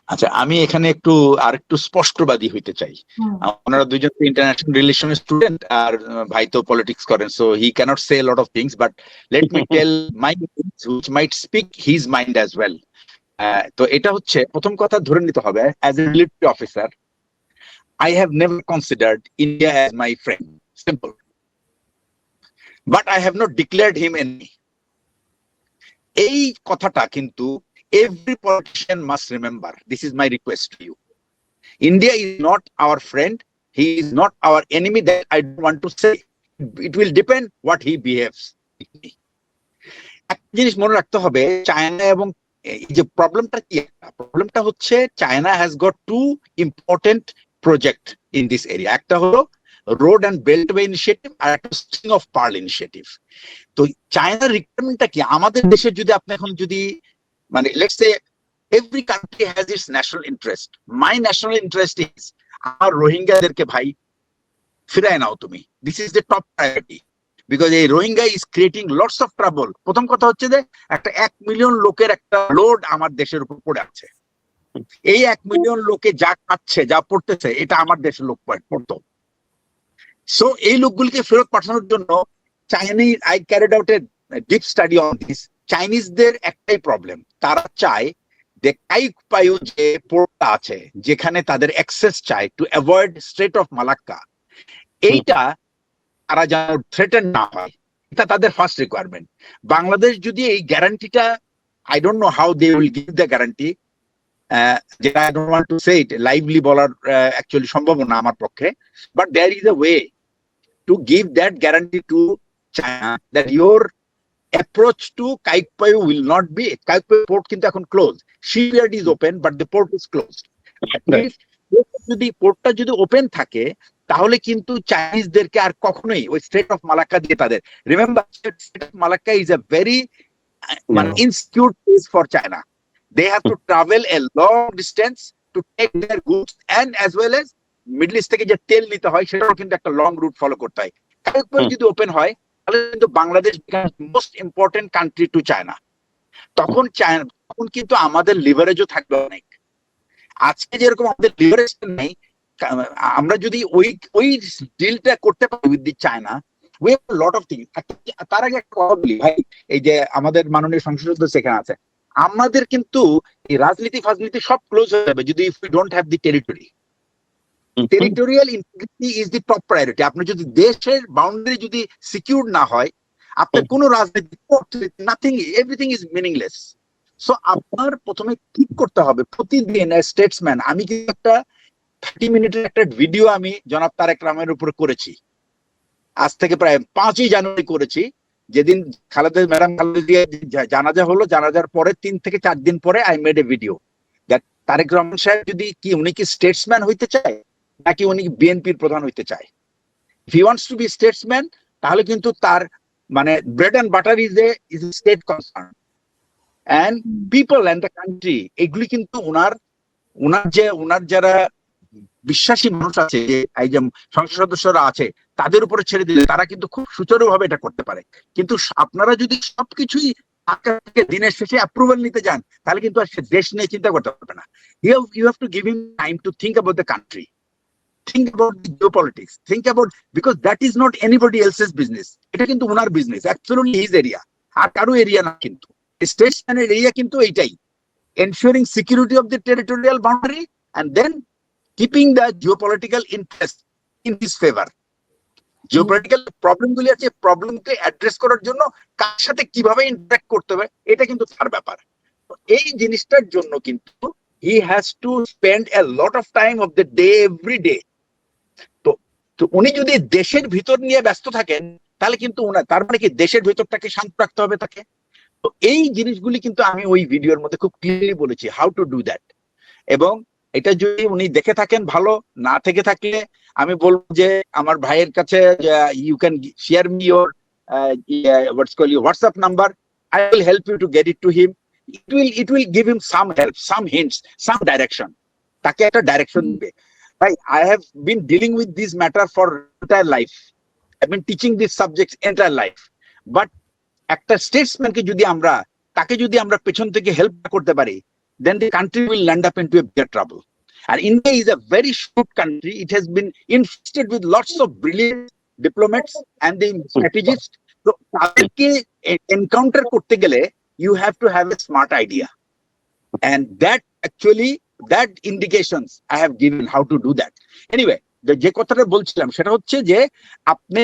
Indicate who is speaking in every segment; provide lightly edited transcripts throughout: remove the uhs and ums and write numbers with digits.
Speaker 1: আচ্ছা, আমি এখানে একটু স্পষ্টবাদী হইতে চাই। আপনারা দুইজন ইন্টারন্যাশনাল রিলেশনের স্টুডেন্ট, আর ভাই তো পলিটিক্স করেন, so he can't say lot of things, but let me tell my which might speak his mind as well. তো এটা হচ্ছে প্রথম কথা, ধরে নিতে হবে as a military officer I have never considered India as my friend, simple, but I have not declared him enemy. এই কথাটা কিন্তু every politician must remember. This is my request to you. India is not our friend. He is not our enemy. That I don't want to say. It will depend what he behaves. একটা জিনিস মনে রাখতে হবে, China এবং এই যে প্রবলেমটা কি, প্রবলেমটা হচ্ছে China has got to important project in this area. একটা হলো রোড অ্যান্ড বেল্টওয়ে ইনিশিয়েটিভ, আর একটা স্ট্রিং অফ পার্ল ইনিশিয়েটিভ। তো চায়নার রিকোয়ারমেন্টটা কি? আমাদের দেশে যদি আপনি এখন যদি মানে let's say every country has its national interest. My national interest is আমার রোহিঙ্গাদেরকে ভাই ফিরায় নাও তুমি। This is the top priority because এই Rohingya is creating lots of trouble. প্রথম কথা হচ্ছে যে একটা 1 মিলিয়ন লোকের একটা লোড আমার দেশের উপর পড়ে আছে। এই 1 মিলিয়ন লোকে যা খাচ্ছে, যা পড়তেছে, এটা আমার দেশের লোক পড়তো। সো এই লোকগুলিকে ফেরত পাঠানোর জন্য Chinese, I carried out a deep study on this. চাইনিজদের একটাই প্রবলেম, তারা চায় যে কাইকপায়ু যে পোর্টটা আছে যেখানে তাদের অ্যাক্সেস চায় to avoid strait of Malacca, এইটা তারা যেন থ্রেটেন না হয়, এটা তাদের ফার্স্ট রিকোয়ারমেন্ট। বাংলাদেশ যদি এই গ্যারান্টিটা, I don't know how they will give the guarantee, যেটা I don't want to say it lively বলার অ্যাকচুয়ালি সম্ভব না আমার পক্ষে, but there is a way to give that guarantee to China that your approach to Kaikpayu will not be, Kaikpayu port কিন্তু এখন closed, shipyard is open but the port is closed. যদি পোর্টটা যদি open থাকে তাহলে কিন্তু চাইনিজদেরকে আর কখনোই ওই strait of Malacca দিয়ে তাদের, remember strait of Malacca is a very মানে insecure place for China. They have to travel a long distance to take their goods and as well as middle east থেকে যে তেল নিতে হয় সেটাও কিন্তু একটা লং রুট ফলো করতে হয়। কাইকপায়ু যদি ওপেন হয় তাহলে কিন্তু Bangladesh most important country to China. তখন কিন্তু আমাদের লিভারেজও থাকবে অনেক। আজকে যেরকম আমাদের লিভারেজ নেই, আমরা যদি ওই ডিলটা করতে পারি with the China, we have lot of things. তার আগে একটা কথা বলি ভাই, এই যে আমাদের মাননীয় সংসদ সদস্য সেখানে আছে, আমাদের কিন্তু এই রাজনীতি ফাজনীতি সব ক্লোজ হয়ে যাবে যদি if we don't have the territory. Territorial integrity is the top priority. আপনি যদি দেশের বাউন্ডারি যদি সিকিউর না হয়, আপনার কোনো রাজনীতি, nothing, everything is meaningless. So আপনার প্রথমে ঠিক করতে হবে প্রতিদিন স্টেটসম্যান। আমি কিন্তু একটা 30 মিনিটের একটা ভিডিও আমি জনাব তারেক রহমানের উপর করেছি, আজ থেকে প্রায় 5ই জানুয়ারি করেছি, যেদিন খালেদা ম্যাডাম খালেদা জানাজা হলো, জানাজার পরে 3 থেকে 4 দিন পরে I made a video that Tarique Rahman সাহেব যদি কি উনি কি স্টেটসম্যান হইতে চায় নাকি উনি বিএনপির প্রধান হইতে চায়। If he wants to be statesman তাহলে কিন্তু তার মানে bread and butter is a state concern and people and the country. এগুলি কিন্তু ওনার যারা বিশ্বাসী মানুষ আছে, যে এই যে সংসদ সদস্যরা আছে, তাদের উপরে ছেড়ে দিলে তারা কিন্তু খুব সুচারুভাবে এটা করতে পারে। কিন্তু আপনারা যদি সবকিছুই দিনের শেষে অ্যাপ্রুভাল নিতে যান তাহলে কিন্তু আর দেশ নিয়ে চিন্তা করতে পারবে না। You have to give him time to think about the country, think about the geopolitics, think about, because that is not anybody else's business. এটা কিন্তু ওনার বিজনেস, অ্যাবসলিউটলি হিজ এরিয়া, আর কারো এরিয়া না। কিন্তু স্টেটসম্যানের এরিয়া কিন্তু এইটাই, ensuring security of the territorial boundary and then keeping the geopolitical interest in his favor. Geopolitical প্রবলেমগুলি আছে, প্রবলেমকে অ্যাড্রেস করার জন্য কার সাথে কিভাবে ইন্টারঅ্যাক্ট করতে হবে এটা কিন্তু তার ব্যাপার। এই জিনিসটার জন্য কিন্তু he has to spend a lot of time of the day every day. তো উনি যদি দেশের ভিতর নিয়ে ব্যস্ত থাকেন তাহলে কিন্তু তার মানে কি দেশের ভিতরটাকে শান্ত রাখতে হবে তাকে। তো এই জিনিসগুলি কিন্তু আমি ওই ভিডিওর মধ্যে খুব ক্লিয়ারলি বলেছি হাউ টু ডু দ্যাট। এবং এটা যদি উনি দেখে থাকেন ভালো, না থেকে থাকলে আমি বলবো যে আমার ভাইয়ের কাছে you can share me your WhatsApp number, I will help you to get it to him. It will give him some help, some hints, some direction. তাকে একটা ডাইরেকশন দিবে। ভাই, I have been dealing with this matter for entire life. I've been teaching these subjects entire life. But একটা স্টেটসম্যানকে যদি তাকে যদি আমরা পেছন থেকে হেল্প করতে পারি, then the country will land up into a bigger trouble. And India is a very shrewd country. It has been infested with lots of brilliant diplomats and the strategists. So তাদেরকে encounter করতে গেলে you have to have a smart idea. And that actually, that indications I have given how to do that. Anyway, যে কথাটা বলছিলাম সেটা হচ্ছে যে আপনি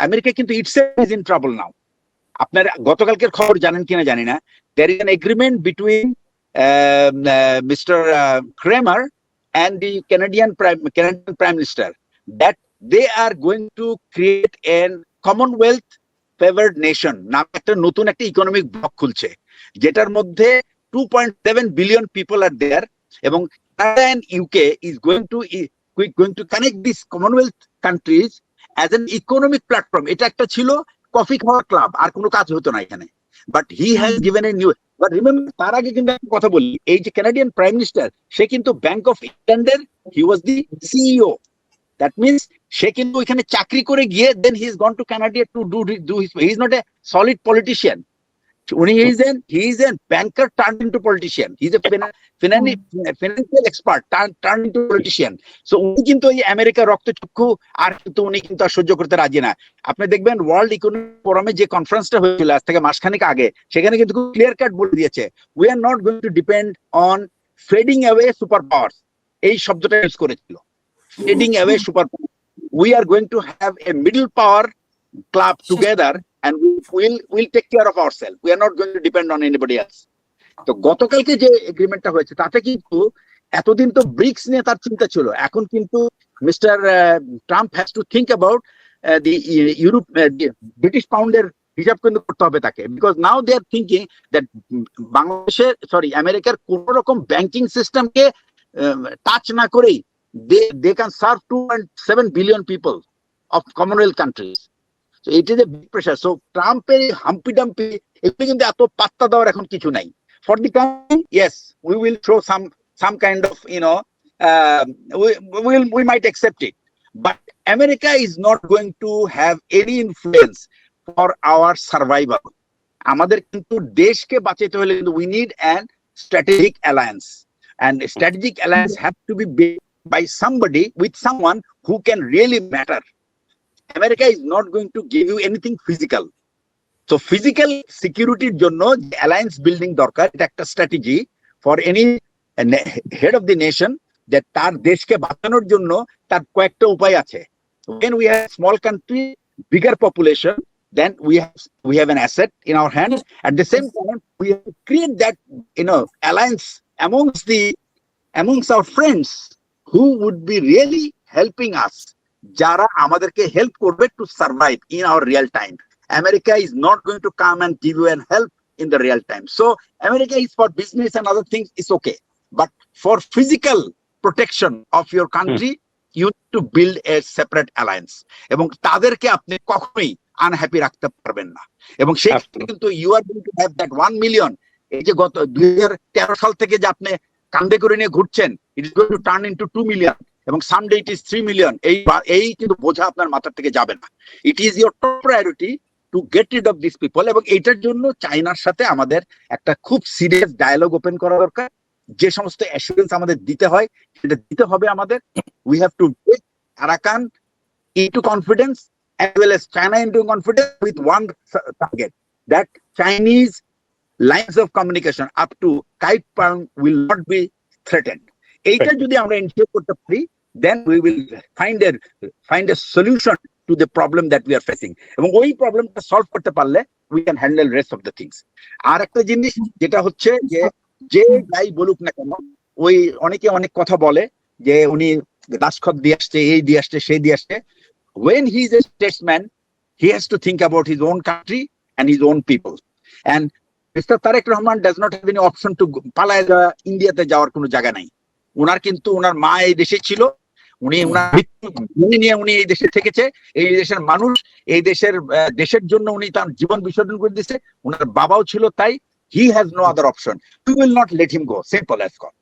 Speaker 1: আমেরিকা কিন্তু itself is in trouble now. আপনার গতকালকের খবর জানেন কিনা জানি না, there is an agreement between Mr. Kramer and the Canadian Prime Minister that they are going to create a Commonwealth favored nation নাম একটা নতুন একটা ইকোনমিক ব্লক খুলছে, যেটার মধ্যে 2.7 billion people are there, এবং Canada and UK is going to connect these Commonwealth countries as an economic platform. এটা একটা ছিল কফি খাওয়ার ক্লাব, আর কোনো কাজ হতো না এখানে, but he has given a new, but remember তার আগে কিন্তু একটা কথা বলি, এই যে কানাডিয়ান প্রাইম মিনিস্টার সে কিন্তু ব্যাংক অফ ইংল্যান্ডের he was the CEO, that means সে কিন্তু ওইখানে চাকরি করে গিয়ে then he is gone to Canada to do his, he is not a solid politician, he is a banker turned into politician. He's a financial expert turned into politician. So উনি কিন্তু এই আমেরিকার রক্তচক্ষু, আর কিন্তু উনি কিন্তু আর সহ্য করতে রাজি না। আপনি দেখবেন ওয়ার্ল্ড ইকোনমিক ফোরামে যে কনফারেন্সটা হয়েছিল আজ থেকে মাসখানেক আগে, সেখানে কিন্তু ক্লিয়ার কাট বলে দিয়েছে we are not going to depend on fading away super powers, এই শব্দটা ইউজ করেছিল, fading away super power, we are going to have a middle power club together and we'll take care of ourselves. We are not going to depend on anybody else. তো গতকালকে যে এগ্রিমেন্টটা হয়েছে তাতে কিন্তু এতদিন তো ব্রিক্স নিয়ে তার চিন্তা ছিল, এখন কিন্তু mister Trump has to think about the Europe, British পাউন্ডের হিসাব কিন্তু করতে হবে তাকে, because now they are thinking that বাংলাদেশের আমেরিকার কোন রকম ব্যাংকিং সিস্টেমকে টাচ না করেই they can serve 2.7 billion people of Commonwealth countries. So it is a big pressure. So Trump humpy dumpy, এগুলো কিন্তু এত পাত্তা দেওয়ার এখন কিছু নাই. For the time, yes, we will show some kind of, we might accept it. But America is not going to have any influence for our survival. আমাদের কিন্তু দেশকে বাঁচাতে হলে কিন্তু we need an strategic alliance, and a strategic alliance have to be built by somebody, with someone who can really matter. America is not going to give you anything physical. So physical security jonno alliance building dorkar, eta ekta strategy for any head of the nation, that tar deshke bachanor jonno tar koyekta upay ache. When we have small country, bigger population, then we have an asset in our hands. At the same time, we have to create that alliance amongst our friends who would be really helping us, যারা আমাদেরকে help করবে to survive in our real time. America is not going to come and give you an help in the real time. So America is for business and other things, it's okay, but for physical protection of your country, you need to build a separate alliance, এবং তাদেরকে আপনি কখনোই unhappy রাখতে পারবেন না, এবং সেই ক্ষেত্রে কিন্তু you are going to have that 1 million, এই যে গত 2013 সাল থেকে যে আপনি কান্দে করে নিয়ে ঘুরছেন, it is going to turn into 2 million, এবং সামডে ইট ইজ 3 মিলিয়ন। এই কিন্তু বোঝা আপনার মাথা থেকে যাবে না। It is your top priority to get rid of this people, এবং এটার জন্য চায়নার সাথে আমাদের একটা খুব সিরিয়াস ডায়ালগ ওপেন করা দরকার। যে সমস্ত অ্যাসুরেন্স আমাদের দিতে হয় সেটা দিতে হবে আমাদের। We have to take Arakan into confidence as well as China into confidence with one target, that Chinese lines of communication up to Kaipang will not be threatened. এইটা যদি আমরা এনশিওর করতে পারি, then we will find a solution to the problem that we are facing, এবং ওই প্রবলেমটা solve করতে পারলে we can handle rest of the things. আর একটা জিনিস যেটা হচ্ছে যে যাই বলুক না কেন, ওই অনেকে অনেক কথা বলে যে উনি রাজখত দিয়ে আসছে, এই দিয়ে আসছে, সেই দিয়ে আসছে। When he is a statesman, he has to think about his own country and his own people. And Mr. Tareq Rahman does not have any option to পালায় ইন্ডিয়াতে যাওয়ার কোনো জায়গা নাই। উনার কিন্তু ওনার মা এই দেশে ছিল, উনি নিয়ে উনি এই দেশে থেকেছে, এই দেশের মানুষ এই দেশের জন্য উনি তার জীবন বিসর্জন করে দিয়েছে, ওনার বাবাও ছিল তাই। He has no other option. We will not let him go. Simple as God.